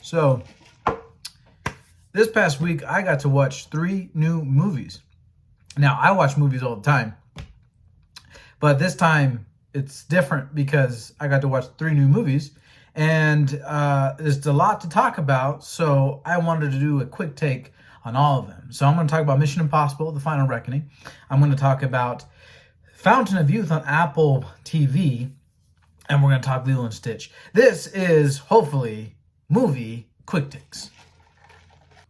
So, this past week, I got to watch 3 new movies. Now, I watch movies all the time, but this time it's different because I got to watch 3 new movies, and there's a lot to talk about, so I wanted to do a quick take on all of them. So I'm going to talk about Mission Impossible: The Final Reckoning. I'm going to talk about Fountain of Youth on Apple TV, and we're going to talk Lilo and Stitch. This is, hopefully, movie quick takes.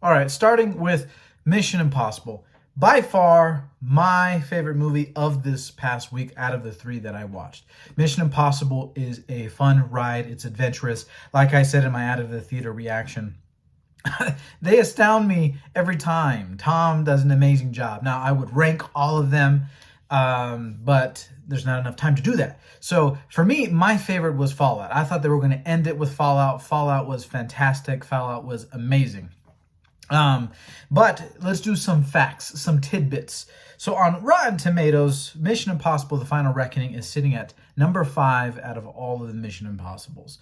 All right, starting with Mission Impossible. By far, my favorite movie of this past week out of the 3 that I watched. Mission Impossible is a fun ride. It's adventurous. Like I said in my out of the theater reaction, they astound me every time. Tom does an amazing job. Now, I would rank all of them, but there's not enough time to do that. So for me, my favorite was Fallout. I thought they were going to end it with Fallout. Fallout was fantastic. Fallout was amazing. But let's do some facts, some tidbits. So on Rotten Tomatoes, Mission Impossible: The Final Reckoning is sitting at number 5 out of all of the Mission Impossibles.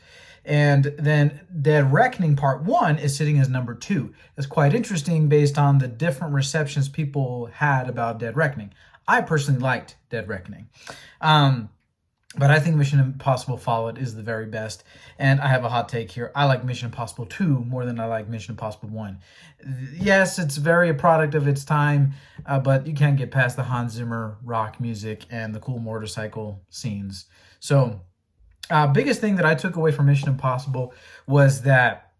And then Dead Reckoning Part 1 is sitting as number 2. That's quite interesting based on the different receptions people had about Dead Reckoning. I personally liked Dead Reckoning. But I think Mission Impossible Fallout is the very best. And I have a hot take here. I like Mission Impossible 2 more than I like Mission Impossible 1. Yes, it's very a product of its time, but you can't get past the Hans Zimmer rock music and the cool motorcycle scenes. So, biggest thing that I took away from Mission Impossible was that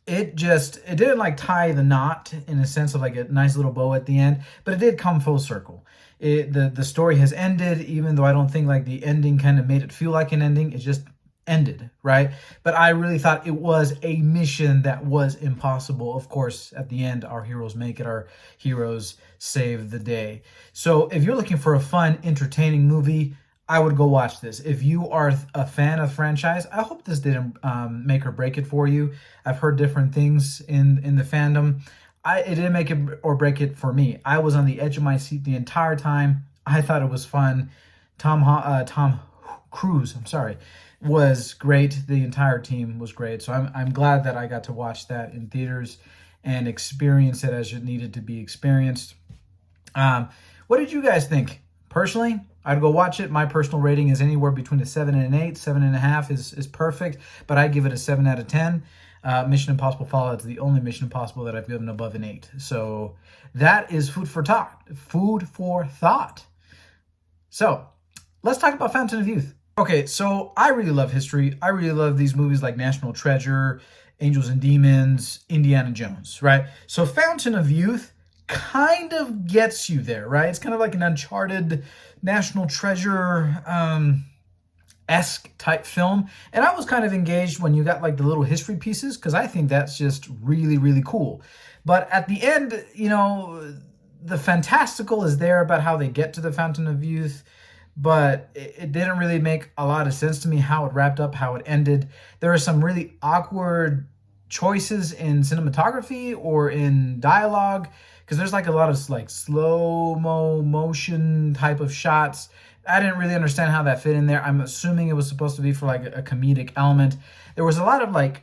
it didn't like tie the knot in a sense of like a nice little bow at the end, but it did come full circle. The story has ended, even though I don't think like the ending kind of made it feel like an ending. It just ended, right? But I really thought it was a mission that was impossible. Of course, at the end, our heroes make it. Our heroes save the day. So if you're looking for a fun, entertaining movie, I would go watch this. If you are a fan of the franchise, I hope this didn't make or break it for you. I've heard different things in the fandom. It didn't make it or break it for me. I was on the edge of my seat the entire time. I thought it was fun. Tom Cruise, was great. The entire team was great. So I'm glad that I got to watch that in theaters and experience it as it needed to be experienced. What did you guys think? Personally, I'd go watch it. My personal rating is anywhere between a 7 and an 8. 7.5 is perfect, but I give it a 7 out of 10. Mission Impossible Fallout is the only Mission Impossible that I've given above an 8. So that is food for thought. Food for thought. So let's talk about Fountain of Youth. Okay, so I really love history. I really love these movies like National Treasure, Angels and Demons, Indiana Jones, right? So Fountain of Youth kind of gets you there, right? It's kind of like an Uncharted, National Treasure esque type film. And I was kind of engaged when you got like the little history pieces, because I think that's just really, really cool. But at the end, you know, the fantastical is there about how they get to the Fountain of Youth, but it didn't really make a lot of sense to me how it wrapped up, how it ended. There are some really awkward choices in cinematography or in dialogue, because there's like a lot of like slow-mo motion type of shots. I didn't really understand how that fit in there. I'm assuming it was supposed to be for like a comedic element. There was a lot of like,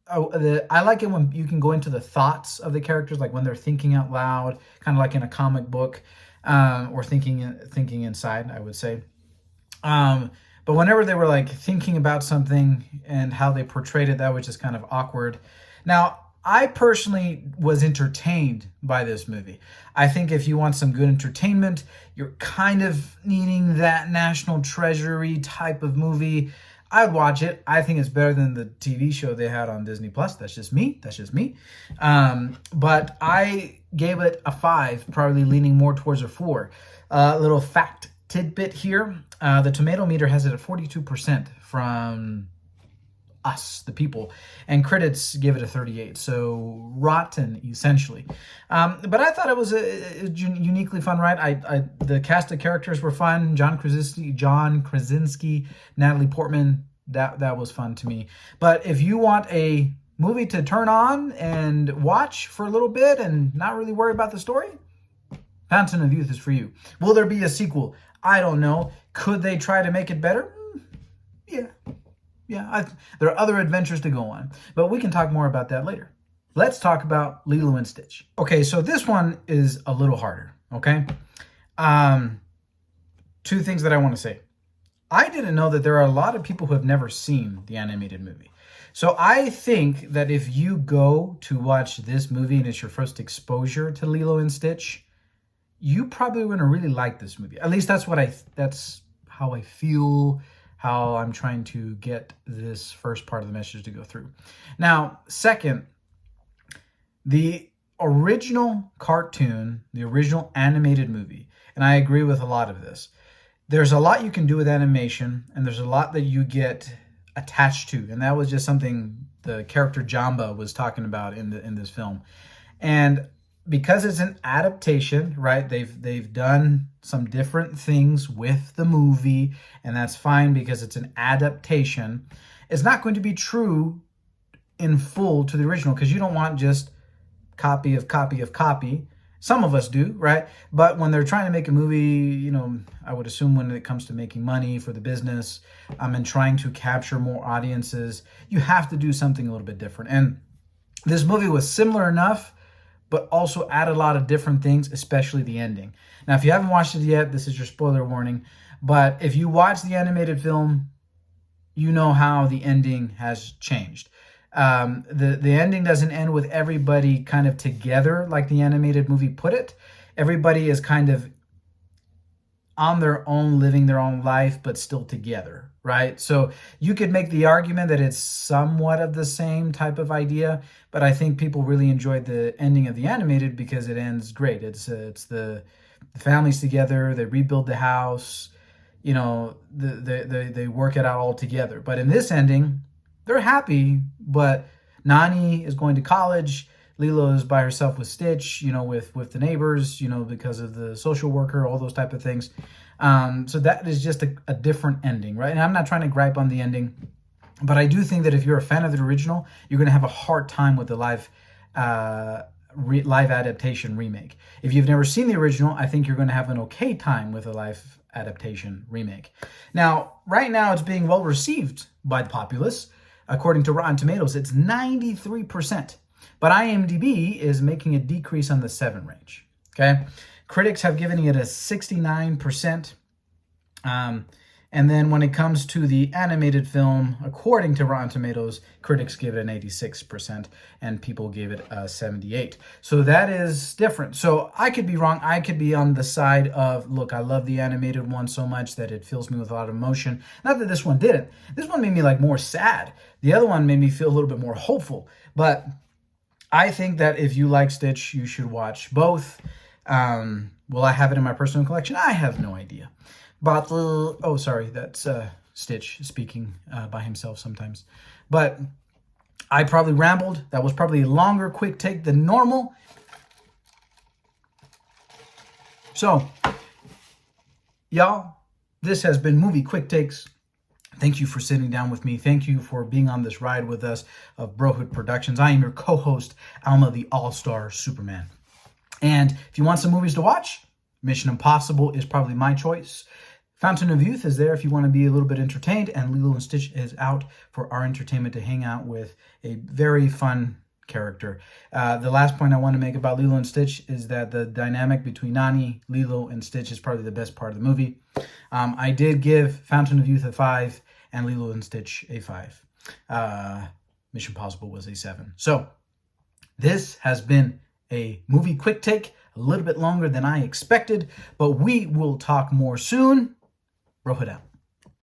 I like it when you can go into the thoughts of the characters, like when they're thinking out loud, kind of like in a comic book, or thinking inside, I would say. But whenever they were like thinking about something and how they portrayed it, that was just kind of awkward. Now, I personally was entertained by this movie. I think if you want some good entertainment, you're kind of needing that National Treasury type of movie, I'd watch it. I think it's better than the TV show they had on Disney Plus. That's just me. But I gave it a 5, probably leaning more towards a 4. Little fact tidbit here. The tomato meter has it at 42% from us, the people, and critics give it a 38, so rotten essentially. But I thought it was a uniquely fun ride. The cast of characters were fun. John Krasinski, Natalie Portman, that was fun to me. But if you want a movie to turn on and watch for a little bit and not really worry about the story, Fountain of Youth is for you. Will there be a sequel? I don't know. Could they try to make it better? Yeah. there are other adventures to go on, but we can talk more about that later. Let's talk about Lilo and Stitch. Okay, so this one is a little harder, okay? Two things that I want to say. I didn't know that there are a lot of people who have never seen the animated movie. So I think that if you go to watch this movie and it's your first exposure to Lilo and Stitch, you probably going to really like this movie. At least that's how I feel, how I'm trying to get this first part of the message to go through. Now, second, the original cartoon, the original animated movie, and I agree with a lot of this. There's a lot you can do with animation, and there's a lot that you get attached to, and that was just something the character Jamba was talking about in this film. And because it's an adaptation, right? They've done some different things with the movie, and that's fine because it's an adaptation. It's not going to be true in full to the original, because you don't want just copy of copy of copy. Some of us do, right? But when they're trying to make a movie, I would assume when it comes to making money for the business, and trying to capture more audiences, you have to do something a little bit different. And this movie was similar enough, but also added a lot of different things, especially the ending. Now, if you haven't watched it yet, this is your spoiler warning. But if you watch the animated film, you know how the ending has changed. The ending doesn't end with everybody kind of together like the animated movie put it. Everybody is kind of on their own, living their own life, but still together, right? So you could make the argument that it's somewhat of the same type of idea, but I think people really enjoyed the ending of the animated because it ends great. It's the families together, they rebuild the house, they work it out all together. But in this ending, they're happy, but Nani is going to college. Lilo is by herself with Stitch, with the neighbors, because of the social worker, all those type of things. So that is just a different ending, right? And I'm not trying to gripe on the ending, but I do think that if you're a fan of the original, you're going to have a hard time with the live adaptation remake. If you've never seen the original, I think you're going to have an okay time with a live adaptation remake. Now, right now, it's being well received by the populace. According to Rotten Tomatoes, it's 93%. But IMDb is making a decrease on the 7 range. Okay? Critics have given it a 69%. And then when it comes to the animated film, according to Rotten Tomatoes, critics give it an 86% and people gave it a 78%. So that is different. So I could be wrong. I could be on the side of, look, I love the animated one so much that it fills me with a lot of emotion. Not that this one didn't. This one made me more sad. The other one made me feel a little bit more hopeful. But I think that if you like Stitch, you should watch both. Will I have it in my personal collection? I have no idea. But, oh, sorry, that's Stitch speaking by himself sometimes. But I probably rambled. That was probably a longer quick take than normal. So, y'all, this has been Movie Quick Takes. Thank you for sitting down with me. Thank you for being on this ride with us of Brohood Productions. I am your co-host, Alma, the All-Star Superman. And if you want some movies to watch, Mission Impossible is probably my choice. Fountain of Youth is there if you want to be a little bit entertained, and Lilo and Stitch is out for our entertainment to hang out with a very fun character. The last point I want to make about Lilo and Stitch is that the dynamic between Nani, Lilo, and Stitch is probably the best part of the movie. I did give Fountain of Youth a 5 and Lilo and Stitch a 5. Mission Impossible was a 7. So this has been a movie quick take, a little bit longer than I expected, but we will talk more soon. Brohood out.